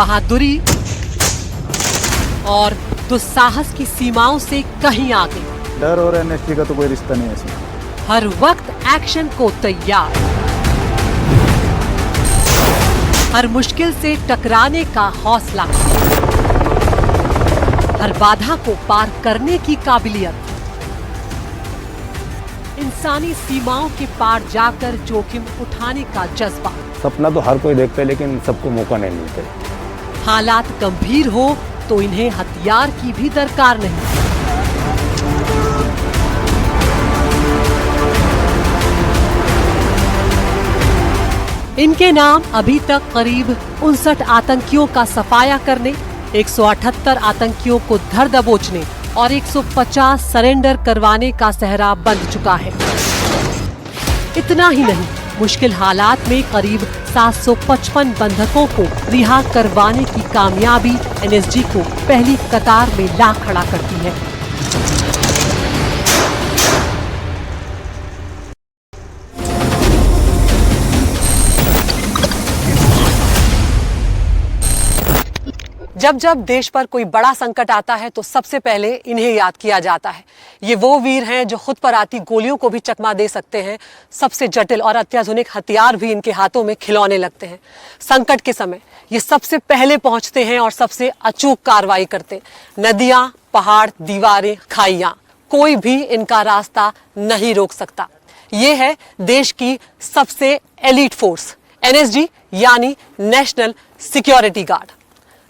बहादुरी और दुस्साहस की सीमाओं से कहीं आगे। डर और एनएसजी का तो कोई रिश्ता नहीं है इसमें। हर वक्त एक्शन को तैयार, हर मुश्किल से टकराने का हौसला, हर बाधा को पार करने की काबिलियत, इंसानी सीमाओं के पार जाकर जोखिम उठाने का जज्बा। सपना तो हर कोई देखता है, लेकिन सबको मौका नहीं मिलता। हालात गंभीर हो तो इन्हें हथियार की भी दरकार नहीं। इनके नाम अभी तक करीब 59 आतंकियों का सफाया करने, 178 आतंकियों को धर दबोचने और 150 सरेंडर करवाने का सहरा बंध चुका है। इतना ही नहीं, मुश्किल हालात में करीब 755 बंधकों को रिहा करवाने की कामयाबी एनएसजी को पहली कतार में ला खड़ा करती है। जब जब देश पर कोई बड़ा संकट आता है तो सबसे पहले इन्हें याद किया जाता है। ये वो वीर हैं जो खुद पर आती गोलियों को भी चकमा दे सकते हैं। सबसे जटिल और अत्याधुनिक हथियार भी इनके हाथों में खिलौने लगते हैं। संकट के समय ये सबसे पहले पहुंचते हैं और सबसे अचूक कार्रवाई करते हैं। नदियां, पहाड़, दीवारें, खाइयां, कोई भी इनका रास्ता नहीं रोक सकता। ये है देश की सबसे एलीट फोर्स, एनएसजी यानी नेशनल सिक्योरिटी गार्ड।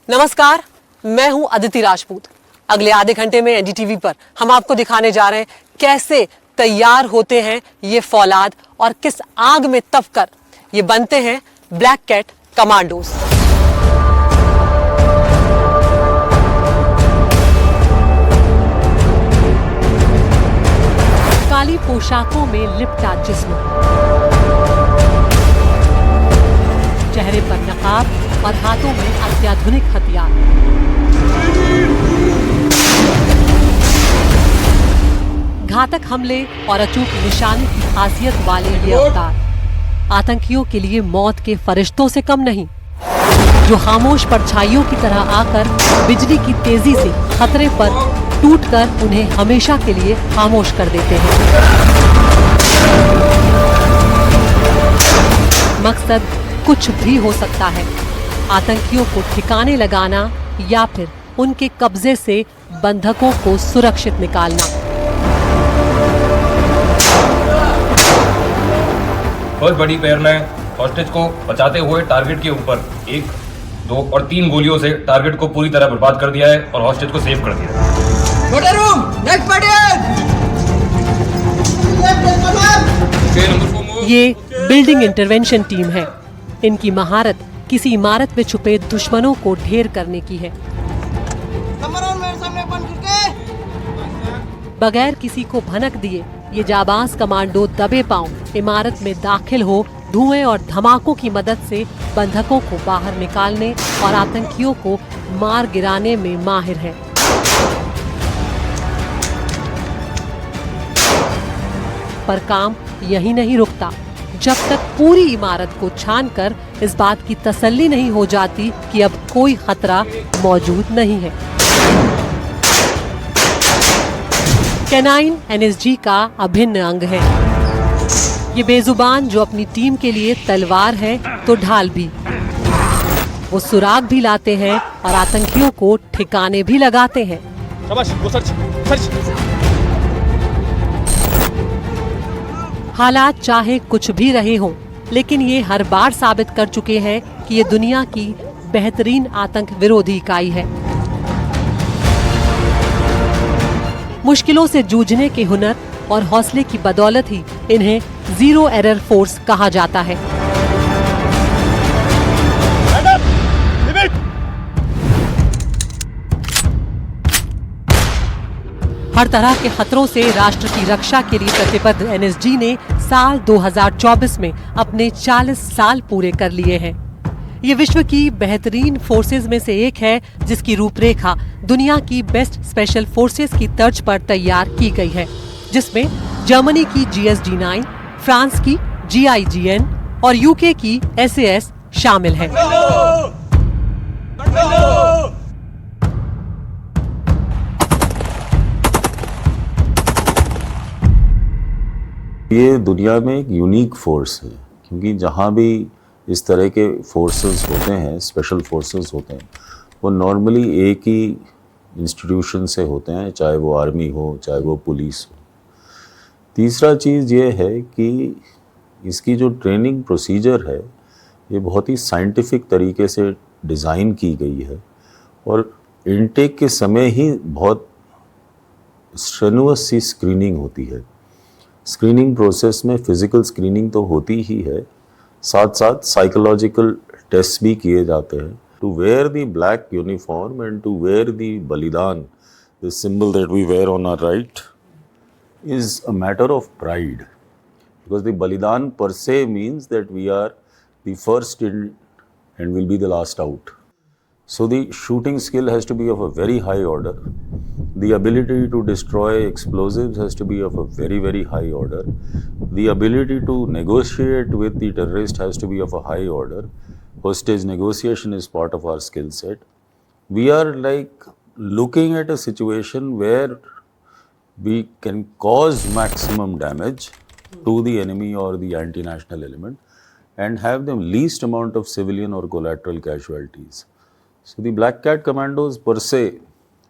नमस्कार, मैं हूं अदिति राजपूत। अगले आधे घंटे में एनडीटीवी पर हम आपको दिखाने जा रहे हैं कैसे तैयार होते हैं ये फौलाद और किस आग में तपकर ये बनते हैं ब्लैक कैट कमांडोज। काली पोशाकों में लिपटा जिस्म, चेहरे पर नकाब और हाथों में अत्याधुनिक हथियार। घातक हमले और अचूक निशाने की खासियत वाले ये अवतार आतंकियों के लिए मौत के फरिश्तों से कम नहीं, जो खामोश परछाइयों की तरह आकर बिजली की तेजी से खतरे पर टूटकर उन्हें हमेशा के लिए खामोश कर देते हैं। मकसद कुछ भी हो सकता है, आतंकियों को ठिकाने लगाना या फिर उनके कब्जे से बंधकों को सुरक्षित निकालना। बहुत बड़ी पैर में हॉस्टेज को बचाते हुए टारगेट के ऊपर 1, 2 और 3 गोलियों से टारगेट को पूरी तरह बर्बाद कर दिया है और हॉस्टेज को सेव कर दिया है। ये बिल्डिंग इंटरवेंशन टीम है। इनकी महारत किसी इमारत में छुपे दुश्मनों को ढेर करने की है। बगैर किसी को भनक दिए ये जाबाज कमांडो दबे पांव इमारत में दाखिल हो धुएं और धमाकों की मदद से बंधकों को बाहर निकालने और आतंकियों को मार गिराने में माहिर है। पर काम यही नहीं रुकता जब तक पूरी इमारत को छानकर इस बात की तसल्ली नहीं हो जाती कि अब कोई खतरा मौजूद नहीं है। कैनाइन एनएसजी का अभिन्न अंग है। ये बेजुबान जो अपनी टीम के लिए तलवार है तो ढाल भी। वो सुराग भी लाते हैं और आतंकियों को ठिकाने भी लगाते हैं। हालात चाहे कुछ भी रहे हों, लेकिन ये हर बार साबित कर चुके हैं कि ये दुनिया की बेहतरीन आतंक विरोधी इकाई है। मुश्किलों से जूझने के हुनर और हौसले की बदौलत ही इन्हें जीरो एरर फोर्स कहा जाता है। हर तरह के खतरों से राष्ट्र की रक्षा के लिए प्रतिबद्ध एनएसजी ने साल 2024 में अपने 40 साल पूरे कर लिए हैं। ये विश्व की बेहतरीन फोर्सेज में से एक है जिसकी रूपरेखा दुनिया की बेस्ट स्पेशल फोर्सेज की तर्ज पर तैयार की गई है, जिसमें जर्मनी की GSG-9, फ्रांस की GIGN और यूके की SAS शामिल है। ये दुनिया में एक यूनिक फोर्स है, क्योंकि जहाँ भी इस तरह के फोर्सेस होते हैं, स्पेशल फोर्सेस होते हैं, वो नॉर्मली एक ही इंस्टीट्यूशन से होते हैं, चाहे वो आर्मी हो, चाहे वो पुलिस हो। तीसरा चीज़ ये है कि इसकी जो ट्रेनिंग प्रोसीजर है, ये बहुत ही साइंटिफिक तरीके से डिज़ाइन की गई है और इनटेक के समय ही बहुत स्ट्रेनुअस सी स्क्रीनिंग होती है। स्क्रीनिंग प्रोसेस में फ़िज़िकल स्क्रीनिंग तो होती ही है, साथ साथ साइकोलॉजिकल टेस्ट भी किए जाते हैं। To wear the black uniform and to wear the balidaan, the symbol that we wear on our right, is a matter of pride, because the Balidan per se means that we are the first in and will be the last out. So the shooting skill has to be of a very high order. The ability to destroy explosives has to be of a very, very high order. The ability to negotiate with the terrorist has to be of a high order. Hostage negotiation is part of our skill set. We are like looking at a situation where we can cause maximum damage to the enemy or the anti-national element and have the least amount of civilian or collateral casualties. So the Black Cat Commandos per se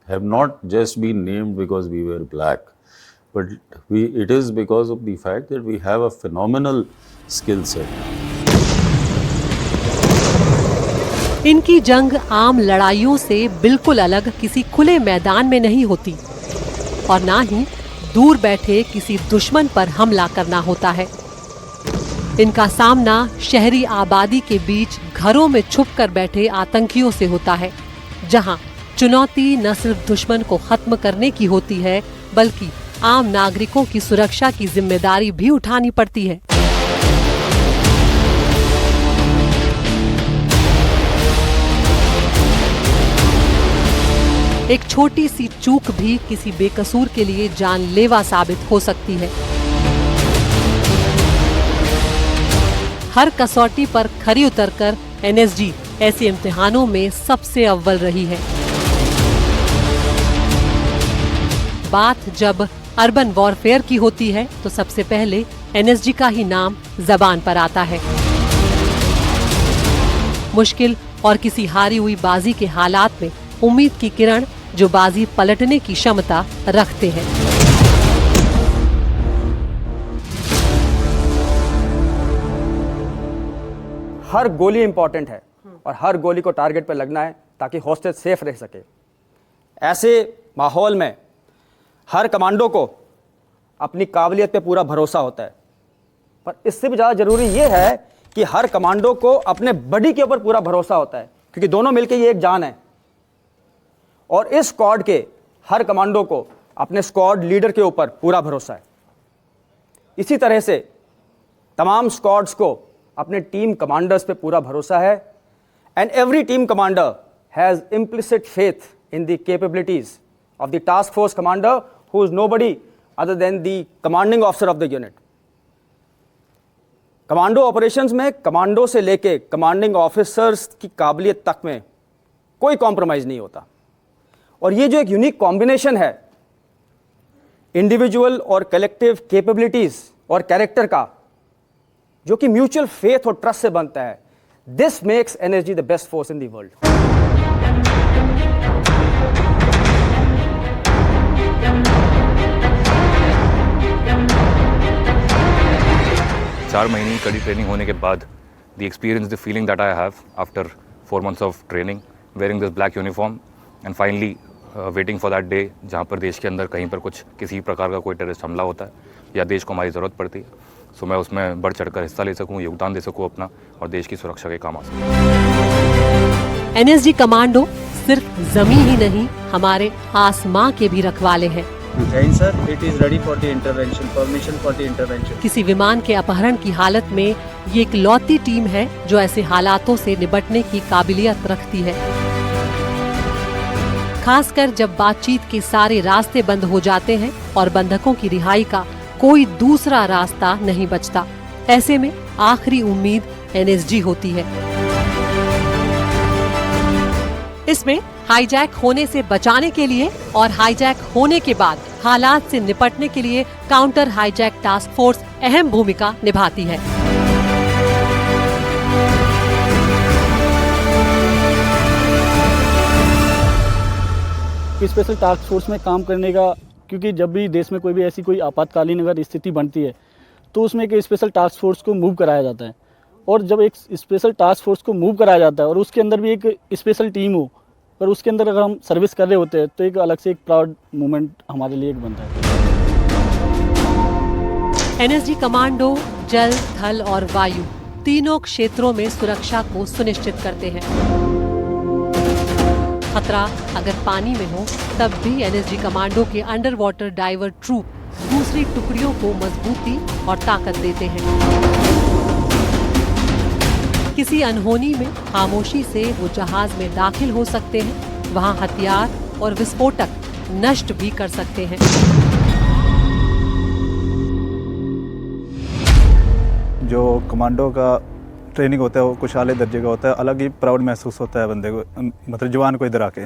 have not just been named because we were black, but it is because of the fact that we have a phenomenal skill set. इनकी जंग आम लड़ाइयों से बिल्कुल अलग किसी खुले मैदान में नहीं होती और ना ही दूर बैठे किसी दुश्मन पर हमला करना होता है। इनका सामना शहरी आबादी के बीच घरों में छुपकर बैठे आतंकियों से होता है, जहां चुनौती न सिर्फ दुश्मन को खत्म करने की होती है, बल्कि आम नागरिकों की सुरक्षा की जिम्मेदारी भी उठानी पड़ती है। एक छोटी सी चूक भी किसी बेकसूर के लिए जानलेवा साबित हो सकती है। हर कसौटी पर खरी उतरकर एनएसजी ऐसे इम्तिहानों में सबसे अव्वल रही है। बात जब अर्बन वॉरफेयर की होती है तो सबसे पहले एनएसजी का ही नाम जबान पर आता है। मुश्किल और किसी हारी हुई बाजी के हालात में उम्मीद की किरण जो बाजी पलटने की क्षमता रखते हैं। हर गोली इंपॉर्टेंट है और हर गोली को टारगेट पर लगना है ताकि हॉस्टेज सेफ रह सके। ऐसे माहौल में हर कमांडो को अपनी काबिलियत पे पूरा भरोसा होता है, पर इससे भी ज़्यादा ज़रूरी यह है कि हर कमांडो को अपने बॉडी के ऊपर पूरा भरोसा होता है, क्योंकि दोनों मिलकर ये एक जान है। और इस स्क्वाड के हर कमांडो को अपने स्क्वाड लीडर के ऊपर पूरा भरोसा है। इसी तरह से तमाम स्क्वाड्स को अपने टीम कमांडर्स पे पूरा भरोसा है। And every team commander has implicit faith in the capabilities of the task force commander, who is nobody other than the commanding officer of the unit. Commando operations में commando से लेके commanding officers की काबिलियत तक में कोई compromise नहीं होता। और ये जो एक यूनिक कॉम्बिनेशन है इंडिविजुअल और कलेक्टिव कैपेबिलिटीज और कैरेक्टर का, जो कि म्यूचुअल फेथ और ट्रस्ट से बनता है, this makes NSG the best force in the world. 4 महीने की कड़ी ट्रेनिंग होने के बाद the experience, the feeling that I have after 4 months of training, wearing this black uniform and finally waiting for that day जहाँ पर देश के अंदर कहीं पर कुछ किसी प्रकार का कोई टेररिस्ट हमला होता है या देश को हमारी ज़रूरत पड़ती है, सो मैं उसमें बढ़ चढ़कर हिस्सा ले सकूँ, योगदान दे सकूँ अपना और देश की सुरक्षा के काम आ सकूँ। एनएसजी कमांडो सिर्फ जमीन ही नहीं, हमारे आसमां के भी रखवाले हैं। Sir, it is ready for the intervention. Permission for the intervention. किसी विमान के अपहरण की हालत में ये एक लौती टीम है जो ऐसे हालातों से निपटने की काबिलियत रखती है। खासकर जब बातचीत के सारे रास्ते बंद हो जाते हैं और बंधकों की रिहाई का कोई दूसरा रास्ता नहीं बचता, ऐसे में आखिरी उम्मीद एनएसजी होती है। इसमें हाईजैक होने से बचाने के लिए और हाईजैक होने के बाद हालात से निपटने के लिए काउंटर हाईजैक टास्क फोर्स अहम भूमिका निभाती है। स्पेशल टास्क फोर्स में काम करने का, क्योंकि जब भी देश में कोई भी ऐसी कोई आपातकालीन अगर स्थिति बनती है तो उसमें एक स्पेशल टास्क फोर्स को मूव कराया जाता है। और जब एक स्पेशल टास्क फोर्स को मूव कराया जाता है और उसके अंदर भी एक स्पेशल टीम हो और उसके अंदर अगर हम सर्विस कर रहे होते हैं तो एक अलग से एक प्राउड मोमेंट हमारे लिए एक बनता है। एनएसजी कमांडो जल, थल और वायु तीनों क्षेत्रों में सुरक्षा को सुनिश्चित करते हैं। खतरा अगर पानी में हो तब भी एनएसजी कमांडो के अंडर वाटर डाइवर ट्रूप दूसरी टुकड़ियों को मजबूती और ताकत देते हैं। किसी अनहोनी में खामोशी से वो जहाज में दाखिल हो सकते हैं, वहां हथियार और विस्फोटक नष्ट भी कर सकते हैं। जो कमांडो का ट्रेनिंग होता है वो कुछ आले दर्जे का होता है, अलग ही प्राउड महसूस होता है बंदे को, मतलब जवान को इधर आके।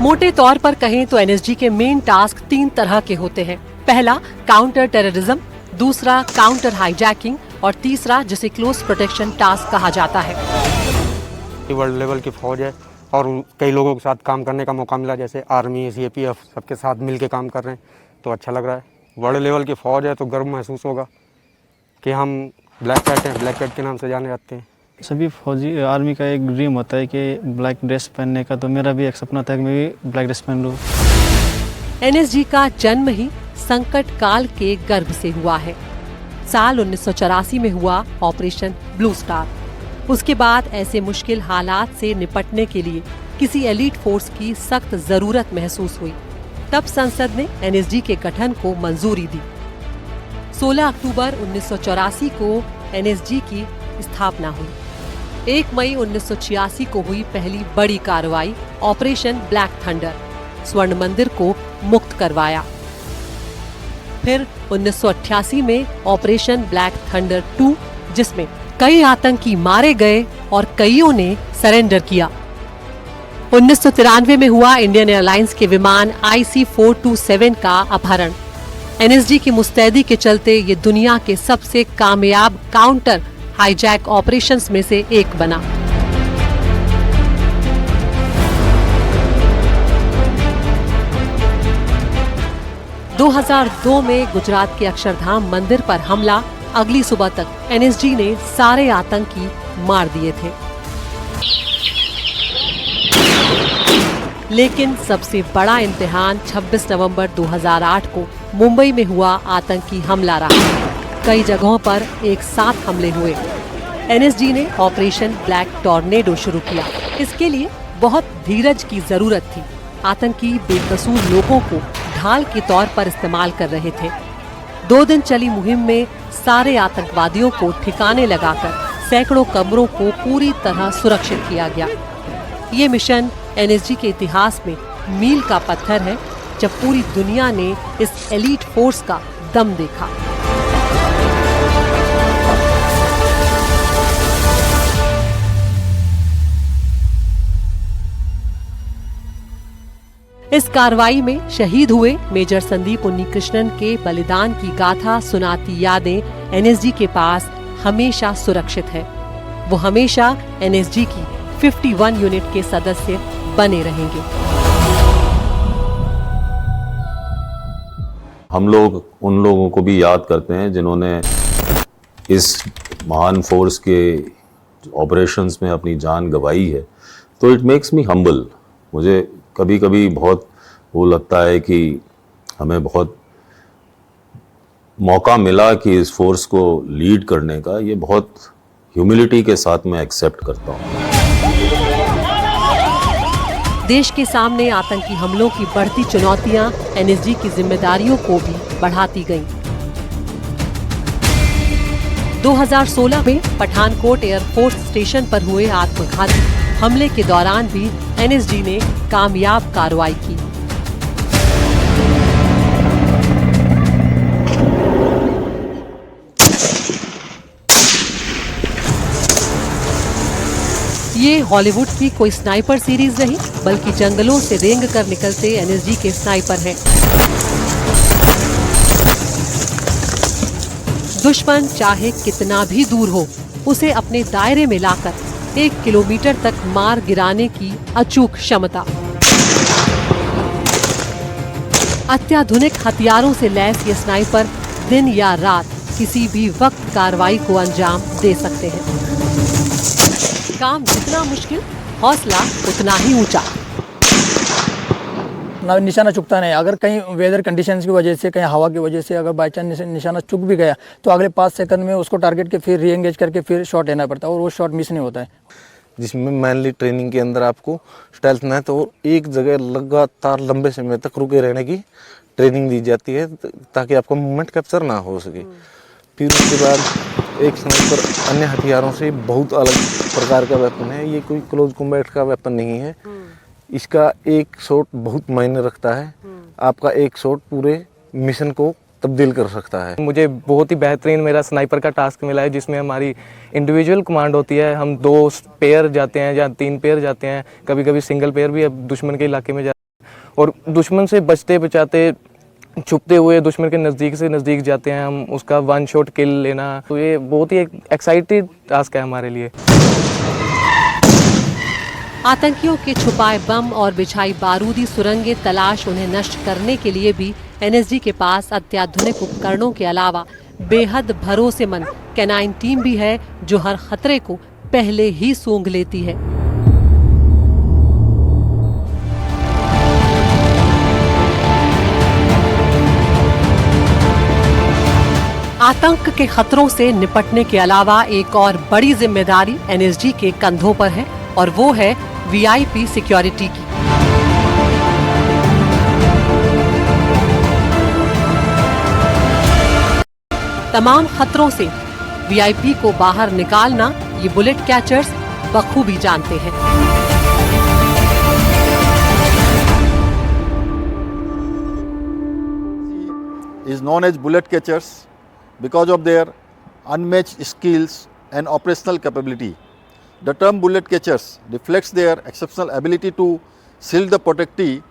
मोटे तौर पर कहें तो एनएसजी के मेन टास्क 3 तरह के होते हैं। पहला काउंटर टेररिज्म, दूसरा काउंटर हाईजैकिंग और तीसरा जिसे क्लोज प्रोटेक्शन टास्क कहा जाता है। वर्ल्ड लेवल की फौज है और कई लोगों के साथ काम करने का मौका मिला, जैसे आर्मी, सीएपीएफ, सबके साथ मिलके काम कर रहे हैं तो अच्छा लग रहा है। वर्ल्ड लेवल की फौज है तो गर्व महसूस होगा कि हम ब्लैक कैट हैं, ब्लैक कैट के नाम से जाने जाते हैं। सभी फौजी आर्मी का एक ड्रीम होता है कि ब्लैक ड्रेस पहनने का, तो मेरा भी एक सपना था कि मैं भी ब्लैक ड्रेस पहन लूँ। एनएसजी का जन्म ही संकट काल के गर्भ से हुआ है। साल 1984 में हुआ ऑपरेशन ब्लू स्टार। उसके बाद ऐसे मुश्किल हालात से निपटने के लिए किसी एलीट फोर्स की सख्त जरूरत महसूस हुई। तब संसद ने एनएसजी के गठन को मंजूरी दी। 16 अक्टूबर 1984 को एनएसजी की स्थापना हुई। 1 मई 1986 को हुई पहली बड़ी कार्रवाई ऑपरेशन ब्लैक थंडर, स्वर्ण मंदिर को मुक्त करवाया। फिर 1988 में ऑपरेशन ब्लैक थंडर 2, जिसमें कई आतंकी मारे गए और कईयों ने सरेंडर किया। 1993 में हुआ इंडियन एयरलाइंस के विमान IC-427 का अपहरण। एनएसजी की मुस्तैदी के चलते ये दुनिया के सबसे कामयाब काउंटर हाईजैक ऑपरेशंस में से एक बना। – 2002 में गुजरात के अक्षरधाम मंदिर पर हमला। अगली सुबह तक एनएसजी ने सारे आतंकी मार दिए थे। लेकिन सबसे बड़ा इम्तिहान 26 नवंबर 2008 को मुंबई में हुआ आतंकी हमला रहा। कई जगहों पर एक साथ हमले हुए। एनएसजी ने ऑपरेशन ब्लैक टॉर्नेडो शुरू किया। इसके लिए बहुत धीरज की जरूरत थी। आतंकी बेकसूर लोगों को ढाल के तौर पर इस्तेमाल कर रहे थे। 2 दिन चली मुहिम में सारे आतंकवादियों को ठिकाने लगाकर सैकड़ों कमरों को पूरी तरह सुरक्षित किया गया। ये मिशन एनएसजी के इतिहास में मील का पत्थर है, जब पूरी दुनिया ने इस एलीट फोर्स का दम देखा। इस कार्रवाई में शहीद हुए मेजर संदीप उन्नीकृष्णन के बलिदान की गाथा सुनाती यादें एनएसजी के पास हमेशा सुरक्षित है। वो हमेशा एनएसजी की 51 यूनिट के सदस्य बने रहेंगे। हम लोग उन लोगों को भी याद करते हैं जिन्होंने इस महान फोर्स के ऑपरेशंस में अपनी जान गंवाई है। तो इट मेक्स मी हम्बल। मुझे कभी कभी बहुत वो लगता है कि हमें बहुत मौका मिला कि इस फोर्स को लीड करने का। ये बहुत ह्यूमिलिटी के साथ मैं एक्सेप्ट करता हूँ। देश के सामने आतंकी हमलों की बढ़ती चुनौतियां एनएसजी की जिम्मेदारियों को भी बढ़ाती गईं। 2016 में पठानकोट एयरफोर्स स्टेशन पर हुए आत्मघाती हमले के दौरान भी एनएसजी ने कामयाब कार्रवाई की। ये हॉलीवुड की कोई स्नाइपर सीरीज नहीं, बल्कि जंगलों से रेंग कर निकलते एनएसजी के स्नाइपर हैं। दुश्मन चाहे कितना भी दूर हो, उसे अपने दायरे में लाकर 1 किलोमीटर तक मार गिराने की अचूक क्षमता। अत्याधुनिक हथियारों से लैस ये स्नाइपर दिन या रात किसी भी वक्त कार्रवाई को अंजाम दे सकते हैं। काम जितना मुश्किल, हौसला उतना ही ऊंचा। निशाना चुकता नहीं। अगर कहीं वेदर कंडीशंस की वजह से, कहीं हवा की वजह से अगर बाई चांस निशाना चुक भी गया तो अगले 5 सेकंड में उसको टारगेट के फिर री एंगेज करके फिर शॉट लेना पड़ता है और वो शॉट मिस नहीं होता है। जिसमें मेनली ट्रेनिंग के अंदर आपको स्टेल्थ में तो एक जगह लगातार लंबे समय तक रुके रहने की ट्रेनिंग दी जाती है ताकि आपका मूवमेंट कैप्चर ना हो सके। फिर उसके बाद एक स्नाइपर अन्य हथियारों से बहुत अलग प्रकार का वेपन है। ये कोई क्लोज कॉम्बैट का वेपन नहीं है। इसका एक शॉट बहुत मायने रखता है। आपका एक शॉट पूरे मिशन को तब्दील कर सकता है। मुझे बहुत ही बेहतरीन मेरा स्नाइपर का टास्क मिला है, जिसमें हमारी इंडिविजुअल कमांड होती है। हम 2 पेयर जाते हैं या 3 पेयर जाते हैं, कभी कभी सिंगल पेयर भी दुश्मन के इलाके में जाते हैं और दुश्मन से बचते बचाते छुपते हुए दुश्मन के नज़दीक से नज़दीक जाते हैं हम, उसका 1 शॉट किल लेना। तो ये बहुत ही एक्साइटेड टास्क है हमारे लिए। आतंकियों के छुपाए बम और बिछाई बारूदी सुरंगें तलाश उन्हें नष्ट करने के लिए भी एनएसजी के पास अत्याधुनिक उपकरणों के अलावा बेहद भरोसेमंद कैनाइन टीम भी है, जो हर खतरे को पहले ही सूंघ लेती है। आतंक के खतरों से निपटने के अलावा एक और बड़ी जिम्मेदारी एनएसजी के कंधों पर है और वो है वीआईपी सिक्योरिटी की। तमाम खतरों से वीआईपी को बाहर निकालना ये बुलेट कैचर्स बखूबी जानते हैं। is known as bullet catchers because of their unmatched skills and operational capability. The term bullet catchers reflects their exceptional ability to shield the protectee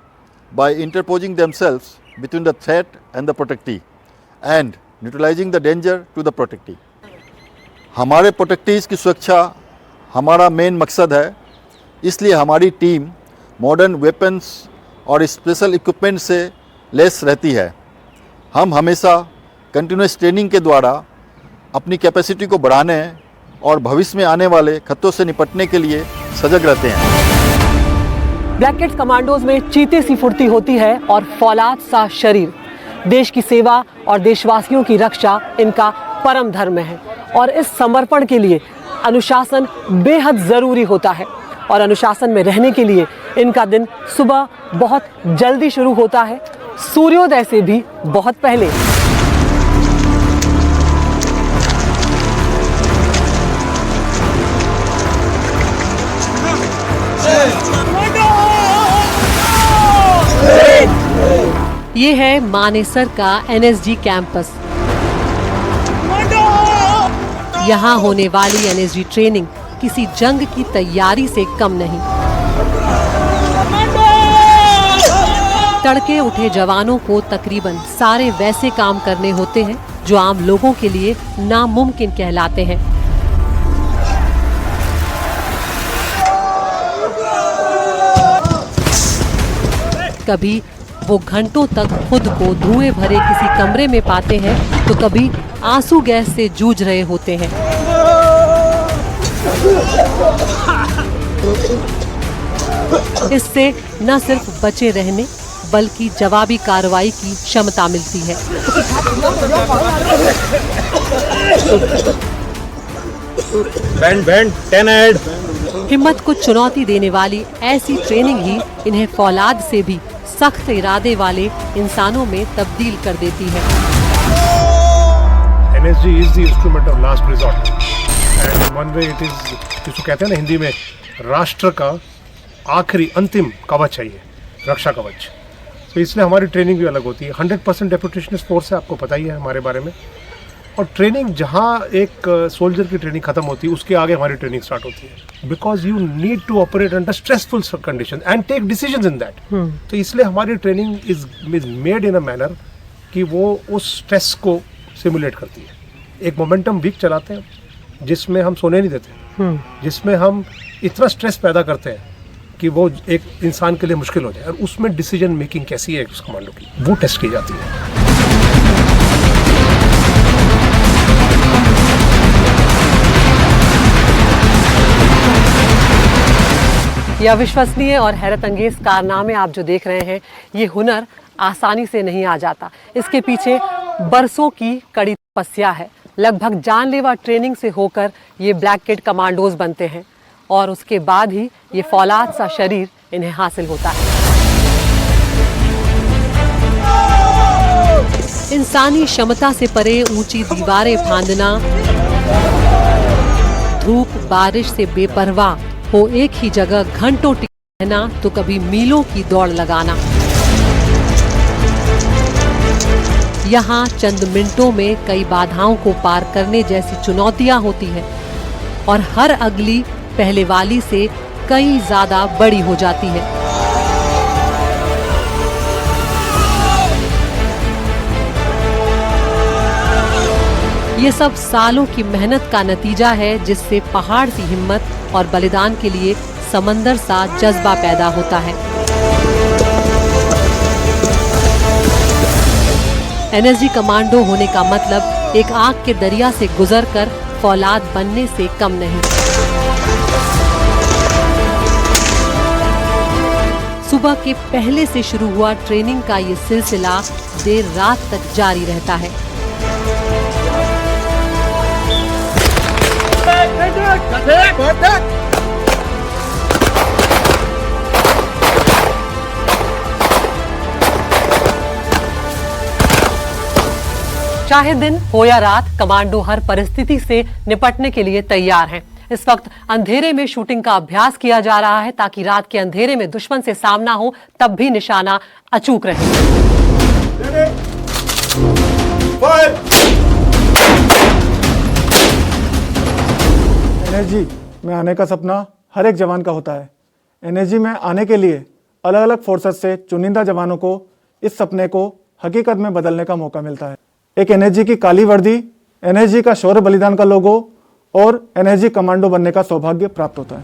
by interposing themselves between the threat and the protectee and neutralizing the danger to the protectee. हमारे protectees की सुरक्षा हमारा main मकसद है, इसलिए हमारी team modern weapons और special equipment से लेस रहती है। हम हमेशा कंटिन्यूस ट्रेनिंग के द्वारा अपनी कैपेसिटी को बढ़ाने और भविष्य में आने वाले खतरों से निपटने के लिए सजग रहते हैं। ब्लैक कैट्स कमांडोज में चीते सी फुर्ती होती है और फौलाद सा शरीर। देश की सेवा और देशवासियों की रक्षा इनका परम धर्म है और इस समर्पण के लिए अनुशासन बेहद ज़रूरी होता है। और अनुशासन में रहने के लिए इनका दिन सुबह बहुत जल्दी शुरू होता है, सूर्योदय से भी बहुत पहले। ये है मानेसर का एनएसजी कैंपस। यहाँ होने वाली एनएसजी ट्रेनिंग किसी जंग की तैयारी से कम नहीं। तड़के उठे जवानों को तकरीबन सारे वैसे काम करने होते हैं जो आम लोगों के लिए नामुमकिन कहलाते हैं। कभी वो घंटों तक खुद को धुएं भरे किसी कमरे में पाते हैं तो कभी आंसू गैस से जूझ रहे होते हैं। इससे न सिर्फ बचे रहने बल्कि जवाबी कार्रवाई की क्षमता मिलती है। Band 10 add. हिम्मत को चुनौती देने वाली ऐसी ट्रेनिंग ही इन्हें फौलाद से भी सख्त इरादे वाले इंसानों में तब्दील कर देती है। NSG is the instrument of last resort and one way it is, जिसको कहते हैं ना हिंदी में, राष्ट्र का आखिरी अंतिम कवच है ये, रक्षा कवच। तो इसलिए हमारी ट्रेनिंग भी अलग होती है। 100% डेपुटेशनिस्ट फोर्स है, आपको पता ही है हमारे बारे में। और ट्रेनिंग जहाँ एक सोल्जर की ट्रेनिंग खत्म होती है उसके आगे हमारी ट्रेनिंग स्टार्ट होती है, because you need to operate under stressful condition and take decisions in that. तो इसलिए हमारी training is made in a manner कि वो उस स्ट्रेस को सिमुलेट करती है। एक मोमेंटम वीक चलाते हैं जिसमें हम सोने नहीं देते, जिसमें हम इतना स्ट्रेस पैदा करते हैं कि वो एक इंसान के लिए मुश्किल हो जाए, और उसमें डिसीजन मेकिंग कैसी है उस कमांडो की, वो टेस्ट की जाती है। ये अविश्वसनीय और हैरत अंगेज कारनामे आप जो देख रहे हैं, ये हुनर आसानी से नहीं आ जाता। इसके पीछे बरसों की कड़ी तपस्या है। लगभग जानलेवा ट्रेनिंग से होकर ये ब्लैक किड कमांडोज बनते हैं और उसके बाद ही ये फौलाद सा शरीर इन्हें हासिल होता है। इंसानी क्षमता से परे ऊंची दीवारें फांदना, धूप बारिश से बेपरवाह हो एक ही जगह घंटों टिके रहना, तो कभी मीलों की दौड़ लगाना। यहाँ चंद मिनटों में कई बाधाओं को पार करने जैसी चुनौतियां होती है और हर अगली पहले वाली से कई ज्यादा बड़ी हो जाती है। ये सब सालों की मेहनत का नतीजा है, जिससे पहाड़ सी हिम्मत और बलिदान के लिए समंदर सा जज्बा पैदा होता है। एनएसजी कमांडो होने का मतलब एक आग के दरिया से गुजरकर फौलाद बनने से कम नहीं। सुबह के पहले से शुरू हुआ ट्रेनिंग का ये सिलसिला देर रात तक जारी रहता है। चाहे दिन हो या रात, कमांडो हर परिस्थिति से निपटने के लिए तैयार हैं। इस वक्त अंधेरे में शूटिंग का अभ्यास किया जा रहा है ताकि रात के अंधेरे में दुश्मन से सामना हो तब भी निशाना अचूक रहे। एनएसजी में आने का सपना हर एक जवान का होता है। एनएसजी में आने के लिए अलग अलग फोर्सेस से चुनिंदा जवानों को इस सपने को हकीकत में बदलने का मौका मिलता है। एक एनएसजी की काली वर्दी, एनएसजी का शौर्य बलिदान का लोगो और एनएसजी कमांडो बनने का सौभाग्य प्राप्त होता है।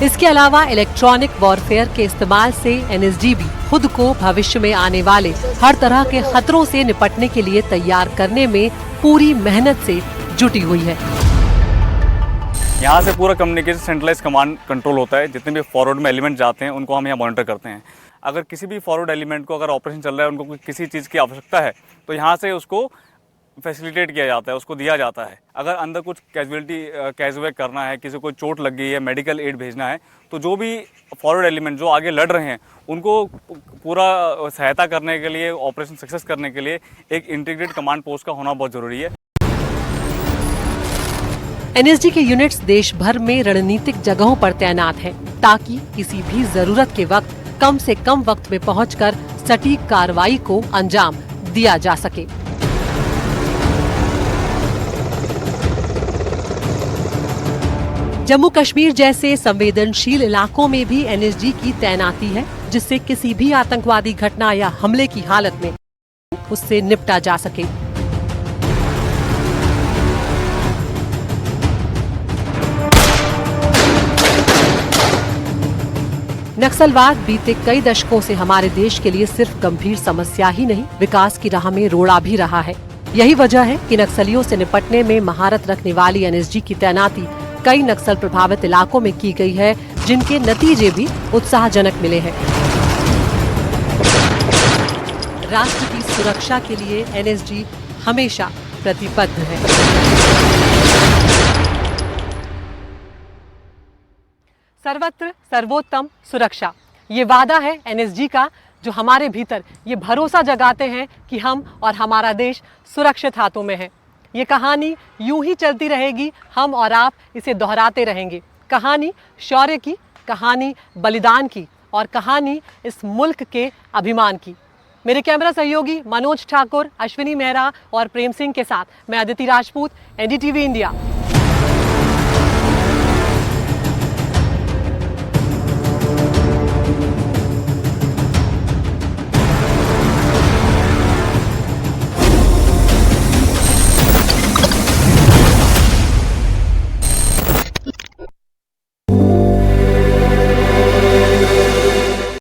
इसके अलावा इलेक्ट्रॉनिक वॉरफेयर के इस्तेमाल से एनएसजी भी खुद को भविष्य में आने वाले हर तरह के खतरों से निपटने के लिए तैयार करने में पूरी मेहनत से जुटी हुई है। यहाँ से पूरा कम्युनिकेशन सेंट्रलाइज कमांड कंट्रोल होता है। जितने भी फॉरवर्ड में एलिमेंट जाते हैं उनको हम यहाँ मॉनिटर करते हैं। अगर किसी भी फॉरवर्ड एलिमेंट को अगर ऑपरेशन चल रहा है, उनको किसी चीज़ की आवश्यकता है, तो यहाँ से उसको फैसिलिटेट किया जाता है, उसको दिया जाता है। अगर अंदर कुछ कैजुएक करना है, किसी को चोट लग गई है, मेडिकल एड भेजना है, तो जो भी फॉरवर्ड एलिमेंट जो आगे लड़ रहे हैं उनको पूरा सहायता करने के लिए, ऑपरेशन सक्सेस करने के लिए एक इंटीग्रेटेड कमांड पोस्ट का होना बहुत ज़रूरी है। एनएसजी के यूनिट्स देश भर में रणनीतिक जगहों पर तैनात हैं ताकि किसी भी जरूरत के वक्त कम से कम वक्त में पहुंचकर सटीक कार्रवाई को अंजाम दिया जा सके। जम्मू कश्मीर जैसे संवेदनशील इलाकों में भी एनएसजी की तैनाती है, जिससे किसी भी आतंकवादी घटना या हमले की हालत में उससे निपटा जा सके। नक्सलवाद बीते कई दशकों से हमारे देश के लिए सिर्फ गंभीर समस्या ही नहीं, विकास की राह में रोड़ा भी रहा है। यही वजह है कि नक्सलियों से निपटने में महारत रखने वाली एनएसजी की तैनाती कई नक्सल प्रभावित इलाकों में की गई है, जिनके नतीजे भी उत्साहजनक मिले हैं। राष्ट्र की सुरक्षा के लिए एनएसजी हमेशा प्रतिबद्ध है। सर्वत्र सर्वोत्तम सुरक्षा, ये वादा है एनएसजी का, जो हमारे भीतर ये भरोसा जगाते हैं कि हम और हमारा देश सुरक्षित हाथों में है। ये कहानी यूं ही चलती रहेगी, हम और आप इसे दोहराते रहेंगे। कहानी शौर्य की, कहानी बलिदान की और कहानी इस मुल्क के अभिमान की। मेरे कैमरा सहयोगी मनोज ठाकुर, अश्विनी मेहरा और प्रेम सिंह के साथ मैं अदिति राजपूत, एनडीटीवी इंडिया।